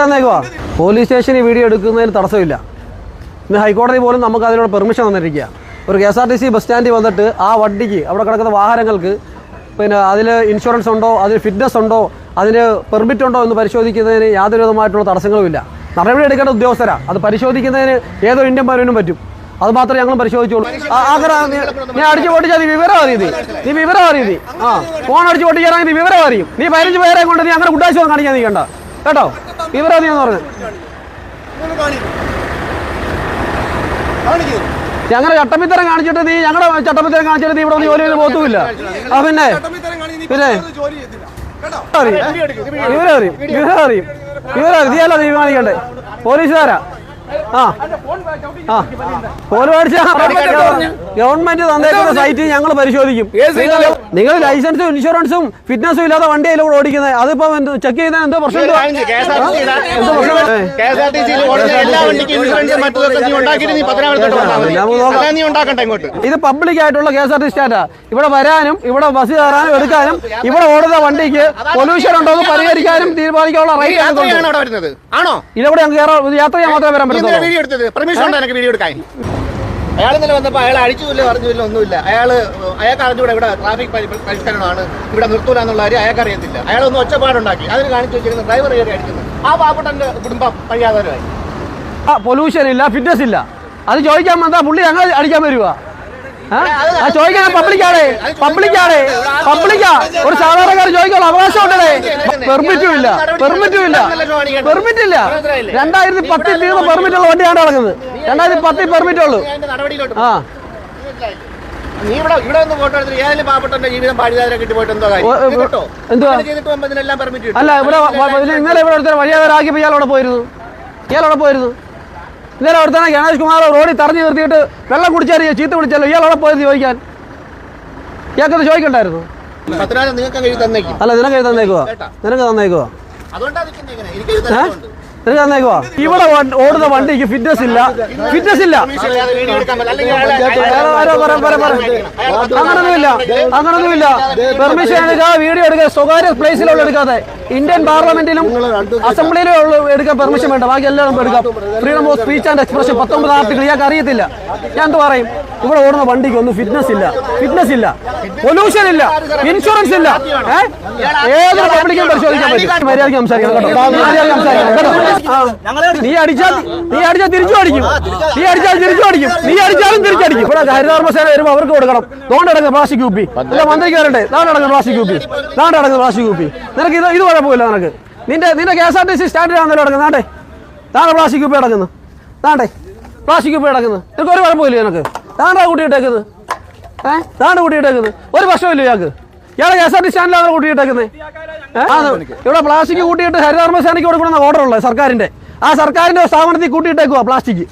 തന്നേക്കുവാ police സ്റ്റേഷനിൽ video എടുക്കുന്നതിന് തടസ്സമില്ല. ഇന്ന് ഹൈക്കോടതി പോലും നമുക്ക് അതിനുള്ള പെർമിഷൻ തന്നിരിക്കുക. ഒരു KSRTC ബസ് സ്റ്റാൻഡിൽ വന്നിട്ട് ആ വണ്ടിക്ക് അവിടെ കിടക്കുന്ന വാഹനങ്ങൾക്ക് പിന്നെ അതിൽ ഇൻഷുറൻസ് ഉണ്ടോ, അതിന് ഫിറ്റ്നസ് ഉണ്ടോ, അതിന് പെർമിറ്റ് ഉണ്ടോ എന്ന് പരിശോധിക്കുന്നതിന് യാതൊരു വിധമായിട്ടുള്ള തടസ്സങ്ങളുമില്ല. നടപടി എടുക്കേണ്ട ഉദ്യോഗസ്ഥരാണ്. അത് പരിശോധിക്കുന്നതിന് ഏതൊരു ഇന്ത്യൻ പൗരനും പറ്റും. അത് മാത്രമേ ഞങ്ങൾ പരിശോധിച്ചോളൂ. നീ അടിച്ചു പൊട്ടിച്ചാൽ നീ വിവരം അറിയുതി. ഫോൺ അടിച്ചു പൊട്ടിച്ചാൽ നീ വിവരം അറിയും. നീ 15 പേരെ കൊണ്ട് നീ അങ്ങനെ ഗുഡാശം കാണിക്കാൻ നിൽക്കണ്ട കേട്ടോ. വിവരം അറിയാന്ന് പറഞ്ഞു ഞങ്ങളുടെ ചട്ടമ്പിത്തരം കാണിച്ചിട്ട് നീ ഞങ്ങളുടെ ചട്ടമ്പിത്തരം കാണിച്ചിട്ട് നീ ഇവിടെ ജോലി ചെയ്ത് പോത്തുമില്ല. പിന്നെ വിവരം നീയല്ല തീരുമാനിക്കണ്ടേ, പോലീസുകാരാ. ഗവൺമെന്റ് തന്നേക്കുന്ന സൈറ്റ് ഞങ്ങൾ പരിശോധിക്കും. നിങ്ങൾ ലൈസൻസും ഇൻഷുറൻസും ഫിറ്റ്നസും ഇല്ലാതെ വണ്ടി അതിലൂടെ ഓടിക്കുന്നത് അതിപ്പോ ചെക്ക് ചെയ്യുന്ന എന്തോ പ്രശ്നം? ഇത് പബ്ലിക് ആയിട്ടുള്ള KSRTC സ്റ്റാൻഡാ. ഇവിടെ വരാനും ഇവിടെ ബസ് കയറാനും എടുക്കാനും ഇവിടെ ഓടുന്ന വണ്ടിക്ക് പൊല്യൂഷൻ ഉണ്ടോ എന്ന് പരിഹരിക്കാനും തീരുമാനിക്കാനുള്ള റൈറ്റ് ഇതിലൂടെ യാത്ര ചെയ്യാൻ മാത്രമേ വരാൻ പറ്റുള്ളൂ. അയാൾ ഇന്നലെ വന്നപ്പോൾ അയാൾ അടിച്ചുമില്ല പറഞ്ഞില്ല ഒന്നുമില്ല. അയാൾക്ക് അറിഞ്ഞൂടെ ഇവിടെ ട്രാഫിക് പരിഷ്കരണമാണ്, ഇവിടെ നിർത്തൂല എന്നുള്ള കാര്യം അയാൾക്ക് അറിയത്തില്ല. അയാളൊന്ന് ഒച്ചപ്പാടുണ്ടാക്കി അതിന് കാണിച്ചു വെച്ചിരുന്ന ഡ്രൈവർ കയറി അടിക്കുന്നു. ആ പാവപ്പെട്ടന്റെ കുടുംബം കഴിയാത്തവരായി. പൊല്യൂഷൻ ഇല്ല, ഫിറ്റ്നസ് ഇല്ല. അത് ചോദിക്കാൻ വന്നാ പുള്ളി ഞങ്ങൾ അടിക്കാൻ വരുവാ. ചോദിക്കാൻ പബ്ലിക്കാ. ഒരു സാധാരണക്കാർ ചോദിക്കാനുള്ള അവകാശം ഉണ്ടല്ലേ? പെർമിറ്റും ഇല്ല. 2010 തീർന്ന പെർമിറ്റുള്ള വണ്ടിയാണ് നടക്കുന്നത്. 2010 പെർമിറ്റ് ഉള്ളൂ. അല്ല ഇവിടെ ഇന്നലെ ഇവിടെ ഒരുത്തരം വഴിയാതരാക്കിയപ്പോൾ ഇയാളവിടെ പോയിരുന്നു. ഇന്നലെ അവിടെ തന്നെ ഗണേഷ് കുമാർ റോഡിൽ തറഞ്ഞു നിർത്തിയിട്ട് വെള്ളം കുടിച്ചാൽ ചീത്ത കുടിച്ചാലോ ഇയാളവിടെ പോയത് ചോദിക്കാൻ. ഇയാൾക്കത് ചോദിക്കണ്ടായിരുന്നു. അല്ല നിനക്ക് തന്നേക്കുവാ ഇവിടെ ഓടുന്ന വണ്ടിക്ക് ഫിറ്റ്നസ് ഇല്ല. അങ്ങനൊന്നുമില്ല. പെർമിഷൻ എടുക്കുക, വീഡിയോ എടുക്കുക, സ്വകാര്യ പ്ലേസിലുള്ള എടുക്കാതെ ഇന്ത്യൻ പാർലമെന്റിലും അസംബ്ലിയിലും എടുക്കാൻ പെർമിഷൻ വേണ്ട. ബാക്കി എല്ലാം നമുക്ക് എടുക്കാം. Freedom of speech and expression 19 article ഇയാൾക്ക് അറിയത്തില്ല. ഞാൻ എന്ത് പറയും? ഇവിടെ ഓടുന്ന വണ്ടിക്ക് ഒന്നും ഫിറ്റ്നസ് ഇല്ല, പൊല്യൂഷൻ ഇല്ല, ഇൻഷുറൻസ് ഇല്ല. ഏതൊരു പബ്ലിക്കും പരിശോധിക്കാൻ പറ്റും. മര്യാദയ്ക്ക് സംസാരിക്കണം കേട്ടോ. നീ അടിച്ചാൽ തിരിച്ചു അടിക്കും. നീ അടിച്ചാലും തിരിച്ചടിക്കും. ഇവിടെ ഹരിതകർമ്മസേന വരുമ്പോൾ അവർക്ക് കൊടുക്കണം. തോണ്ടടങ്ങ് പ്ലാസ്റ്റിക് കുപ്പി. അല്ല മന്ത്രിക്ക് വരട്ടെ. താണ്ടടങ്ങ് പ്ലാസ്റ്റിക് കുപ്പി. നിനക്ക് ഇത് കുഴപ്പമില്ല. നിനക്ക് നിന്റെ KSRTC സ്റ്റാൻഡിലാണല്ലോ അടങ്ങുന്നത്. താണ്ടെ പ്ലാസ്റ്റിക് കുപ്പി അടങ്ങുന്നു. നിനക്ക് ഒരു കുഴപ്പമില്ല. നിനക്ക് താണ്ടാ കൂട്ടിയിട്ടേക്കുന്നത്. ഒരു പ്രശ്നമില്ല ഇയാൾക്ക്. ഇയാളെ KSRTC സ്റ്റാൻഡിലാണ് കൂട്ടിയിട്ടേക്കുന്നത്. ഇവിടെ പ്ലാസ്റ്റിക് കൂട്ടിയിട്ട് ഹരിതകർമ്മസേനയ്ക്ക് കൊടുക്കണമെന്ന ഓർഡറുള്ളത് സർക്കാരിന്റെ. ആ സർക്കാരിന്റെ സ്ഥാപനത്തിൽ കൂട്ടിയിട്ടേക്കുവാ പ്ലാസ്റ്റിക്.